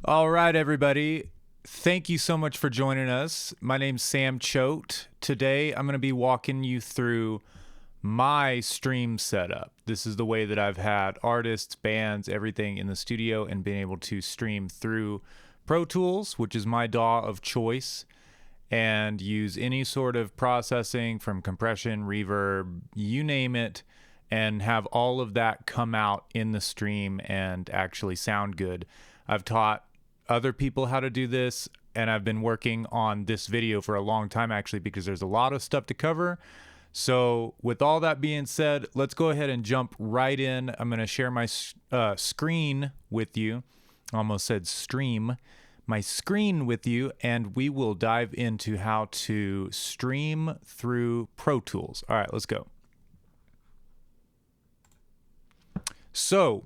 All right, everybody. Thank you so much for joining us. My name's Sam Choate. Today, I'm going to be walking you through my stream setup. This is the way that I've had artists, bands, everything in the studio and been able to stream through Pro Tools, which is my DAW of choice, and use any sort of processing from compression, reverb, you name it, and have all of that come out in the stream and actually sound good. I've taught other people how to do this, and I've been working on this video for a long time actually because there's a lot of stuff to cover. So with all that being said, let's go ahead and jump right in. I'm going to share my screen with you. I almost said stream. My screen with you, and we will dive into how to stream through Pro Tools. All right, let's go. So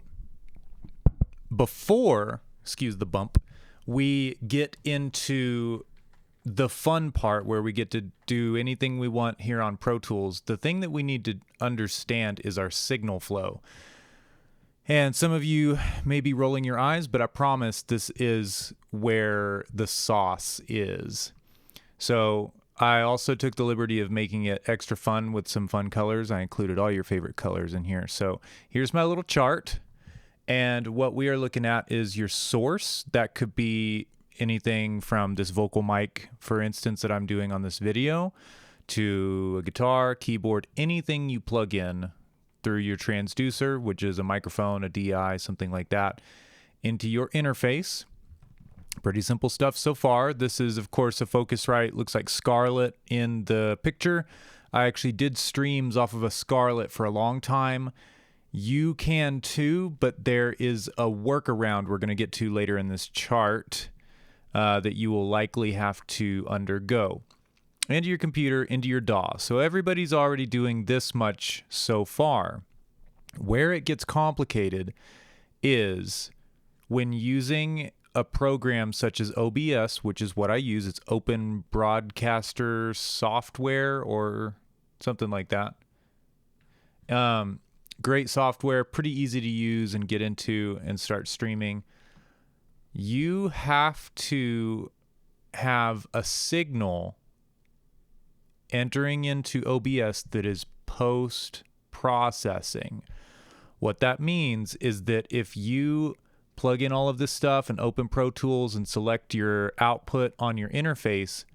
before, excuse the bump, we get into the fun part where we get to do anything we want here on Pro Tools, the thing that we need to understand is our signal flow. And some of you may be rolling your eyes, but I promise this is where the sauce is. So I also took the liberty of making it extra fun with some fun colors. I included all your favorite colors in here. So here's my little chart. And what we are looking at is your source. That could be anything from this vocal mic, for instance, that I'm doing on this video, to a guitar, keyboard, anything you plug in through your transducer, which is a microphone, a DI, something like that, into your interface. Pretty simple stuff so far. This is, of course, a Focusrite. Looks like Scarlett in the picture. I actually did streams off of a Scarlett for a long time. You can too, but there is a workaround we're going to get to later in this chart that you will likely have to undergo. Into your computer, into your DAW. So everybody's already doing this much so far. Where it gets complicated is when using a program such as OBS, which is what I use. It's Open Broadcaster Software or something like that. Great software, pretty easy to use and get into and start streaming. You have to have a signal entering into OBS that is post-processing. What that means is that if you plug in all of this stuff and open Pro Tools and select your output on your interface,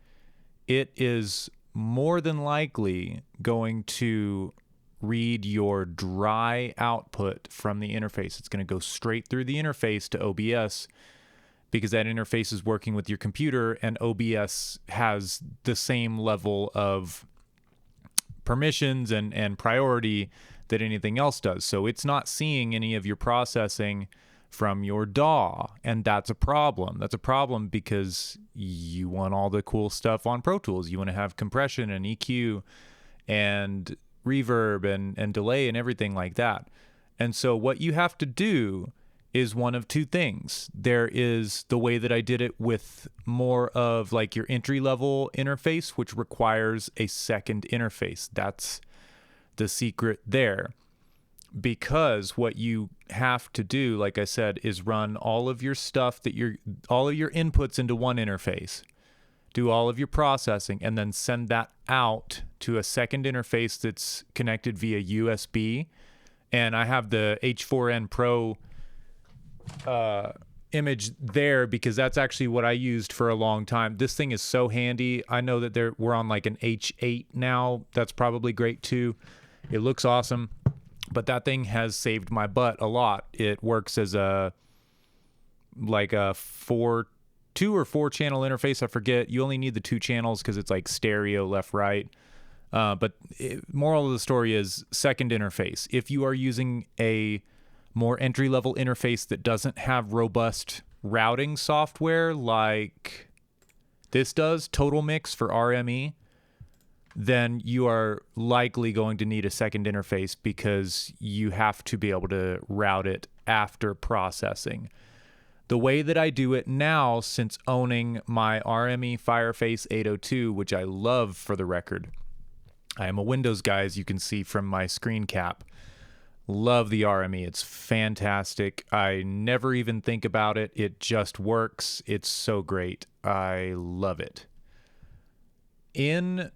it is more than likely going to read your dry output from the interface. It's going to go straight through the interface to OBS because that interface is working with your computer, and OBS has the same level of permissions and priority that anything else does. So it's not seeing any of your processing from your DAW, and that's a problem. That's a problem because you want all the cool stuff on Pro Tools. You want to have compression and EQ and reverb and delay and everything like that. And so what you have to do is one of two things. There is the way that I did it with more of like your entry-level interface, which requires a second interface. That's the secret there. Because what you have to do, like I said, is run all of your stuff all of your inputs into one interface, do all of your processing, and then send that out to a second interface that's connected via USB. And I have the H4n Pro image there because that's actually what I used for a long time. This thing is so handy. I know that we're on like an H8 now. That's probably great too. It looks awesome, but that thing has saved my butt a lot. It works as a 2 or 4 channel interface. I forget. You only need the 2 channels because it's like stereo left, right. But moral of the story is second interface. If you are using a more entry-level interface that doesn't have robust routing software like this does, Total Mix for RME, then you are likely going to need a second interface because you have to be able to route it after processing. The way that I do it now, since owning my RME Fireface 802, which I love for the record, I am a Windows guy, as you can see from my screen cap. Love the RME. It's fantastic. I never even think about it. It just works. It's so great. I love it. In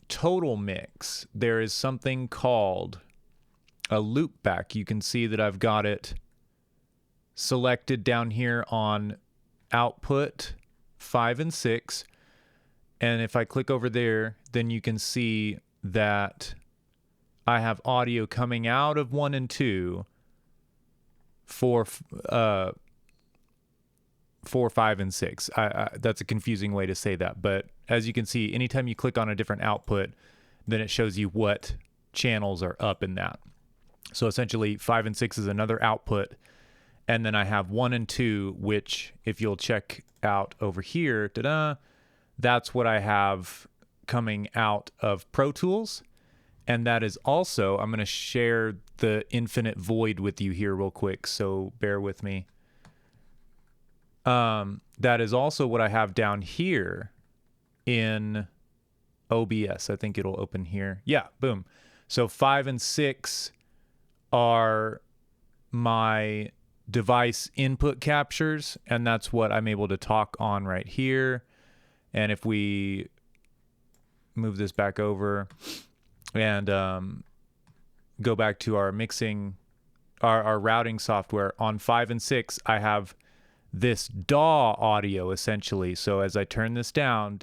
Total Mix, there is something called a loopback. You can see that I've got it selected down here on output 5 and 6. And if I click over there, then you can see that I have audio coming out of 1 and 2 for 5 and 6. That's a confusing way to say that. But as you can see, anytime you click on a different output, then it shows you what channels are up in that. So essentially 5 and 6 is another output. And then I have 1 and 2, which if you'll check out over here, that's what I have coming out of Pro Tools. And that is also, I'm going to share the infinite void with you here real quick, so bear with me. That is also what I have down here in OBS. I think it'll open here. Yeah, boom. So 5 and 6 are my device input captures, and that's what I'm able to talk on right here. And if we move this back over and go back to our mixing, our routing software on 5 and 6, I have this DAW audio essentially. So as I turn this down,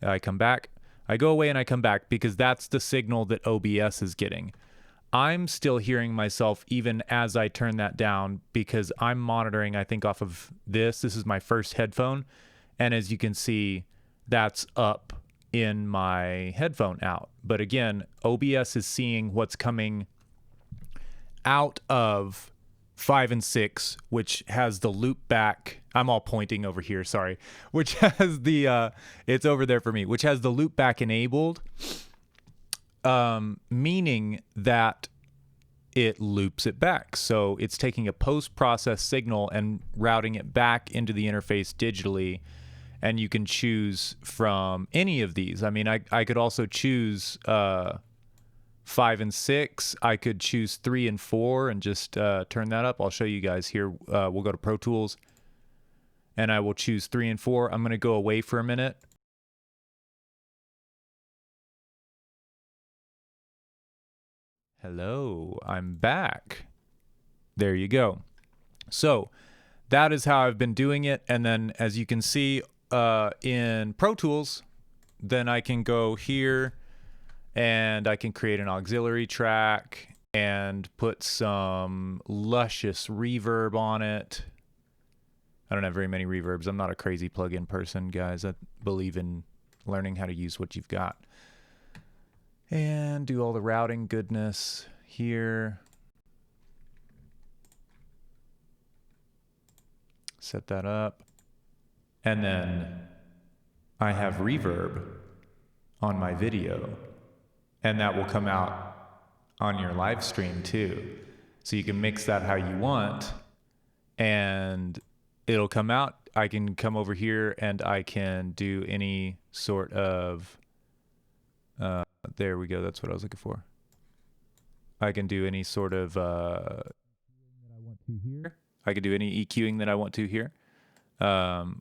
I come back, I go away and I come back because that's the signal that OBS is getting. I'm still hearing myself even as I turn that down because I'm monitoring, I think, off of this. This is my first headphone. And as you can see, that's up in my headphone out. But again, OBS is seeing what's coming out of 5 and 6, which has the loop back. I'm all pointing over here, sorry. Which has the, it's over there for me, which has the loop back enabled. Meaning that it loops it back. So it's taking a post-process signal and routing it back into the interface digitally. And you can choose from any of these. I mean, I could also choose 5 and 6. I could choose 3 and 4 and just turn that up. I'll show you guys here. We'll go to Pro Tools and I will choose 3 and 4. I'm going to go away for a minute. Hello, I'm back. There you go. So that is how I've been doing it. And then as you can see in Pro Tools, then I can go here and I can create an auxiliary track and put some luscious reverb on it. I don't have very many reverbs. I'm not a crazy plugin person, guys. I believe in learning how to use what you've got. And do all the routing goodness here. Set that up. And then I have reverb on my video. And that will come out on your live stream too. So you can mix that how you want. And it'll come out. I can come over here and I can do any sort of... there we go. That's what I was looking for. I can do any sort of that I want to here. I can do any EQing that I want to here,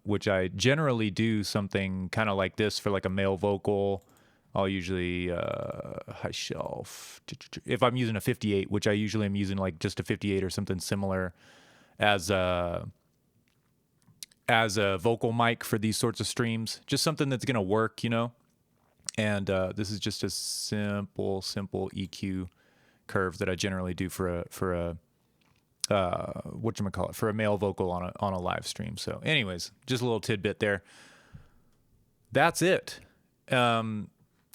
which I generally do something kind of like this for like a male vocal. I'll usually high shelf. If I'm using a 58, which I usually am using like just a 58 or something similar as a vocal mic for these sorts of streams. Just something that's gonna work, you know. And this is just a simple EQ curve that I generally do for a whatchamacallit, for a male vocal on a live stream. So anyways, just a little tidbit there. That's it.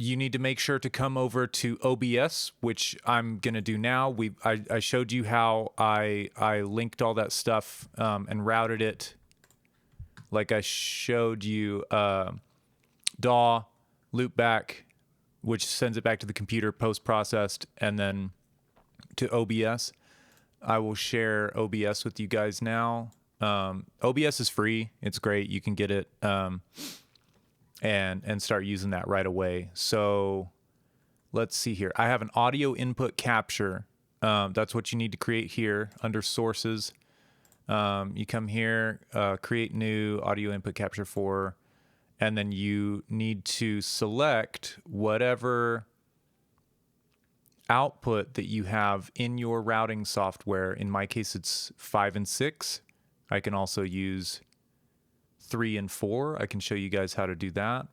You need to make sure to come over to OBS, which I'm gonna do now. I showed you how I linked all that stuff and routed it, like I showed you DAW, loopback, which sends it back to the computer post-processed, and then to OBS. I will share OBS with you guys now. OBS is free. It's great. You can get it and start using that right away. So let's see here. I have an audio input capture. That's what you need to create here under sources. You come here, create new audio input capture for, and then you need to select whatever output that you have in your routing software. In my case, it's 5 and 6. I can also use 3 and 4. I can show you guys how to do that.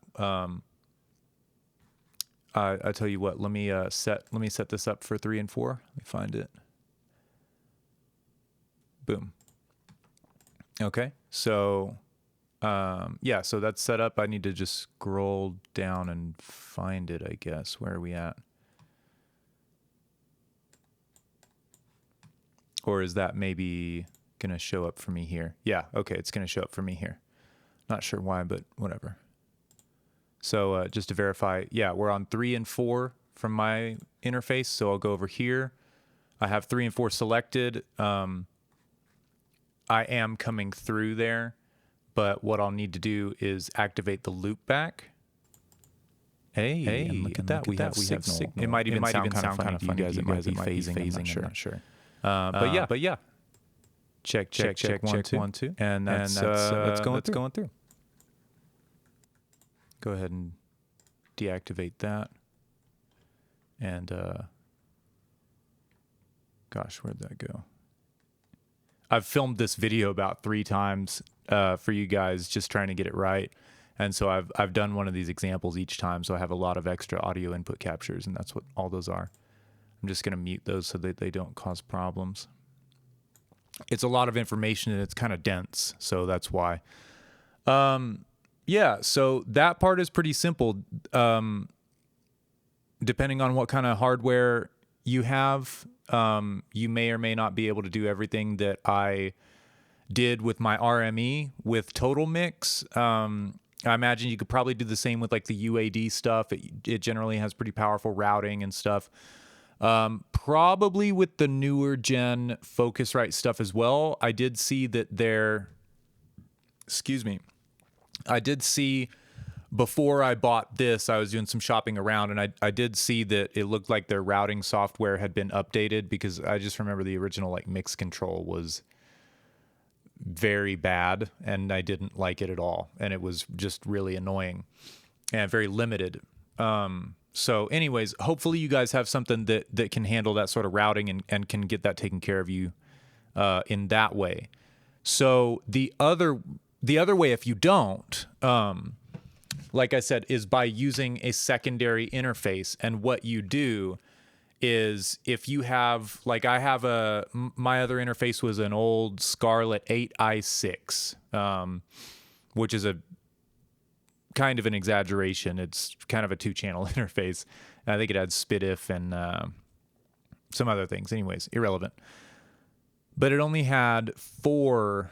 I tell you what, let me set this up for 3 and 4. Let me find it. Boom. Okay, so yeah, so that's set up. I need to just scroll down and find it, I guess. Where are we at? Or is that maybe going to show up for me here? Yeah, okay, it's going to show up for me here. Not sure why, but whatever. So just to verify, yeah, we're on 3 and 4 from my interface. So I'll go over here. I have 3 and 4 selected. I am coming through there, but what I'll need to do is activate the loopback. Hey, look at that. We have signal. It might even sound kind of funny to you guys. It might be phasing. I'm not sure. But yeah. Check 1 2. And that's going through. Go ahead and deactivate that. And gosh, where'd that go? I've filmed this video about 3 times for you guys, just trying to get it right. And so I've done one of these examples each time, so I have a lot of extra audio input captures, and that's what all those are. I'm just going to mute those so that they don't cause problems. It's a lot of information, and it's kind of dense, so that's why. Yeah, so that part is pretty simple. Depending on what kind of hardware you have, you may or may not be able to do everything that I did with my RME with Total Mix. I imagine you could probably do the same with like the UAD stuff. It generally has pretty powerful routing and stuff. Probably with the newer gen Focusrite stuff as well. I did see that I did see before I bought this, I was doing some shopping around, and I did see that it looked like their routing software had been updated, because I just remember the original like mix control was very bad, and I didn't like it at all, and it was just really annoying and very limited. So anyways, hopefully you guys have something that can handle that sort of routing and can get that taken care of you in that way. So the other way, if you don't, like I said, is by using a secondary interface. And what you do is, if you have, like I have my other interface was an old Scarlett 8i6, which is a kind of an exaggeration. It's kind of a 2-channel interface. I think it had SPDIF and some other things. Anyways, irrelevant. But it only had 4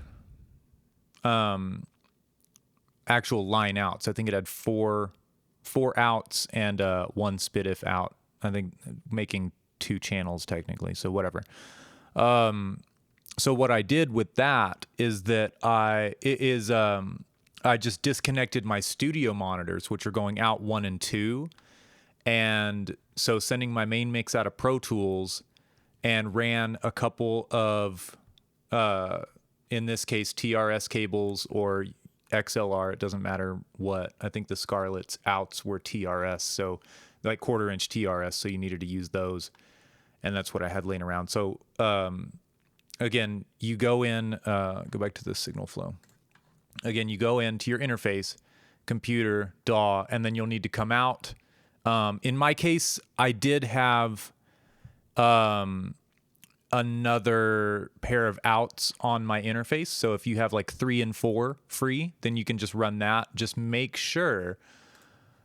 actual line outs. I think it had 4 outs and 1 SPDIF out. I think making 2 channels technically. So whatever. So what I did with that is that I just disconnected my studio monitors, which are going out 1 and 2. And so sending my main mix out of Pro Tools, and ran a couple of, in this case, TRS cables or XLR. It doesn't matter what. I think the Scarlett's outs were TRS, so like 1/4-inch TRS, so you needed to use those. And that's what I had laying around. So again, you go in, go back to the signal flow. Again, you go into your interface, computer, DAW, and then you'll need to come out. In my case, I did have another pair of outs on my interface. So if you have like 3 and 4 free, then you can just run that. Just make sure,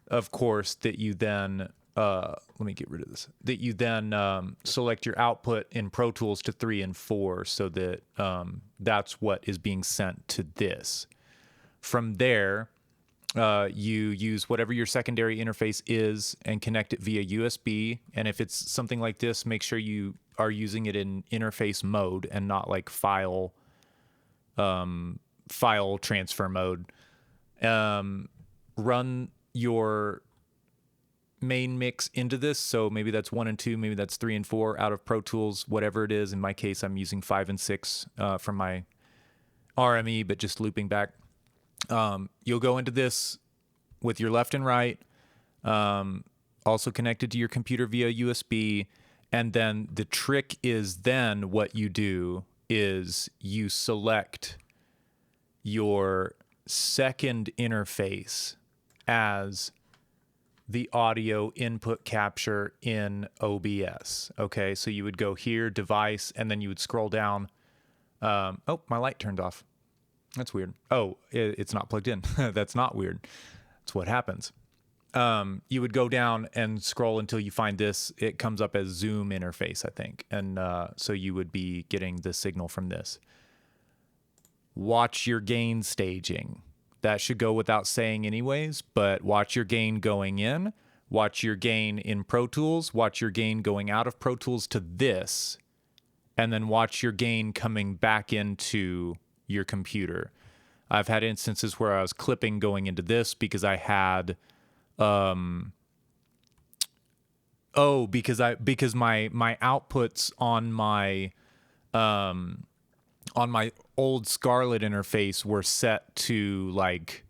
of course, that you then, let me get rid of this, that you then select your output in Pro Tools to 3 and 4, so that that's what is being sent to this. From there, you use whatever your secondary interface is and connect it via USB. And if it's something like this, make sure you are using it in interface mode and not like file transfer mode. Run your main mix into this. So maybe that's 1 and 2, maybe that's 3 and 4 out of Pro Tools, whatever it is. In my case, I'm using 5 and 6 from my RME, but just looping back. You'll go into this with your left and right, also connected to your computer via USB. And then the trick is then what you do is you select your second interface as the audio input capture in OBS. Okay, so you would go here, device, and then you would scroll down. Oh, my light turned off. That's weird. Oh, it's not plugged in. That's not weird. That's what happens. You would go down and scroll until you find this. It comes up as Zoom interface, I think. And so you would be getting the signal from this. Watch your gain staging. That should go without saying anyways, but watch your gain going in, watch your gain in Pro Tools, watch your gain going out of Pro Tools to this, and then watch your gain coming back into your computer. I've had instances where I was clipping going into this because I had because my outputs on my old Scarlett interface were set to like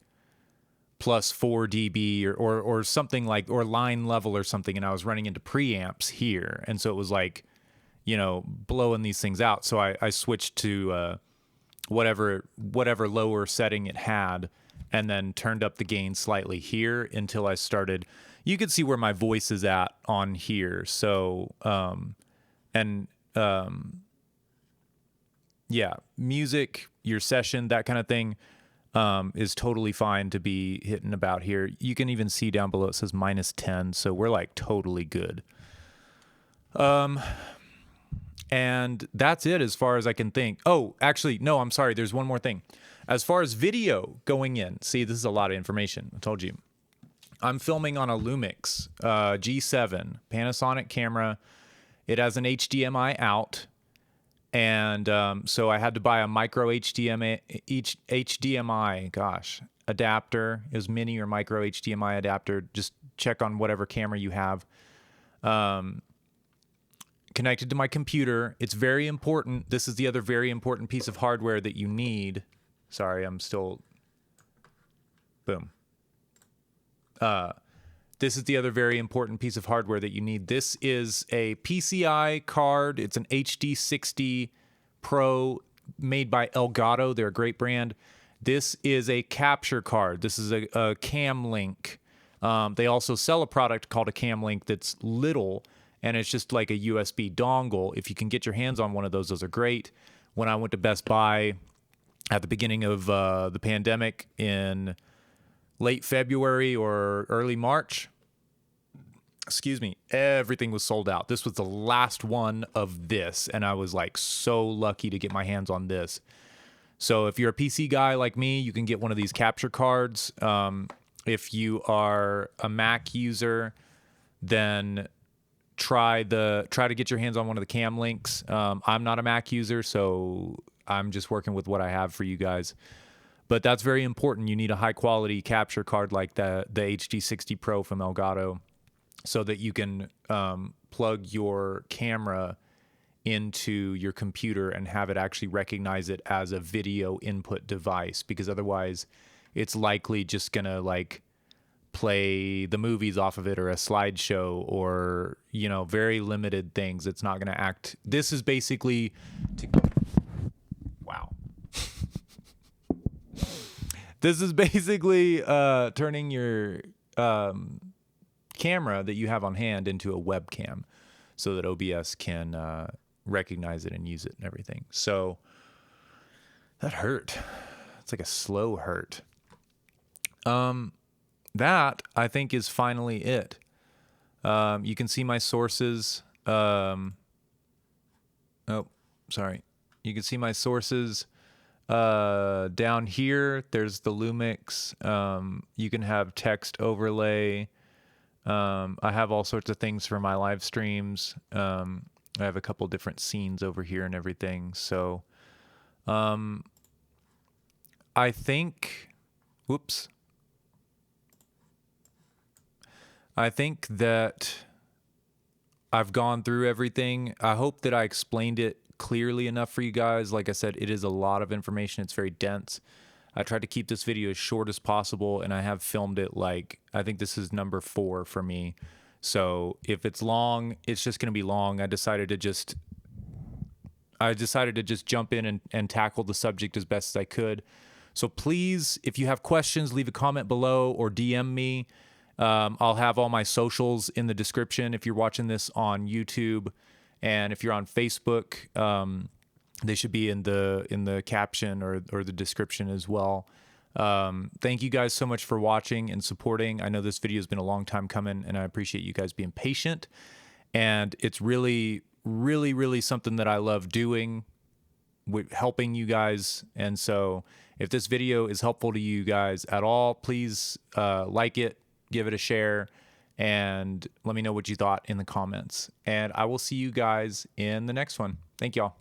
plus 4 dB or something like, or line level or something, and I was running into preamps here, and so it was like, you know, blowing these things out. So I switched to whatever lower setting it had, and then turned up the gain slightly here until I started. You could see where my voice is at on here. So yeah, music, your session, that kind of thing is totally fine to be hitting about here. You can even see down below it says -10, so we're like totally good. And that's it as far as I can think. Oh, actually, no, I'm sorry. There's one more thing. As far as video going in, see, this is a lot of information. I told you. I'm filming on a Lumix G7 Panasonic camera. It has an HDMI out. And so I had to buy a micro HDMI adapter. It was mini or micro HDMI adapter. Just check on whatever camera you have. Connected to my computer. It's very important. This is the other very important piece of hardware that you need. Sorry, I'm still... Boom. This is the other very important piece of hardware that you need. This is a PCI card. It's an HD60 Pro made by Elgato. They're a great brand. This is a capture card. This is a Cam Link. They also sell a product called a Cam Link that's little, and it's just like a USB dongle. If you can get your hands on one of those are great. When I went to Best Buy at the beginning of the pandemic in late February or early March, everything was sold out. This was the last one of this, and I was like so lucky to get my hands on this. So if you're a PC guy like me, you can get one of these capture cards. If you are a Mac user, then try to get your hands on one of the Cam Links. I'm not a Mac user, so I'm just working with what I have for you guys. But that's very important. You need a high quality capture card like the HD60 Pro from Elgato, so that you can plug your camera into your computer and have it actually recognize it as a video input device, because otherwise it's likely just gonna like play the movies off of it or a slideshow or, you know, very limited things. It's not gonna act. This is basically wow. This is basically turning your camera that you have on hand into a webcam so that OBS can recognize it and use it and everything. So that hurt. It's like a slow hurt. That I think is finally it. You can see my sources. Oh, sorry. You can see my sources down here. There's the Lumix. You can have text overlay. I have all sorts of things for my live streams. I have a couple different scenes over here and everything. So, I think, I think that I've gone through everything. I hope that I explained it clearly enough for you guys. Like I said, it is a lot of information. It's very dense. I tried to keep this video as short as possible, and I have filmed it like, I think this is number 4 for me. So if it's long, it's just going to be long. I decided to just jump in and tackle the subject as best as I could. So please, if you have questions, leave a comment below or DM me. I'll have all my socials in the description if you're watching this on YouTube, and if you're on Facebook, they should be in the caption or the description as well. Thank you guys so much for watching and supporting. I know this video has been a long time coming, and I appreciate you guys being patient. And it's really, really, really something that I love doing, with helping you guys. And so if this video is helpful to you guys at all, please like it, give it a share, and let me know what you thought in the comments. And I will see you guys in the next one. Thank y'all.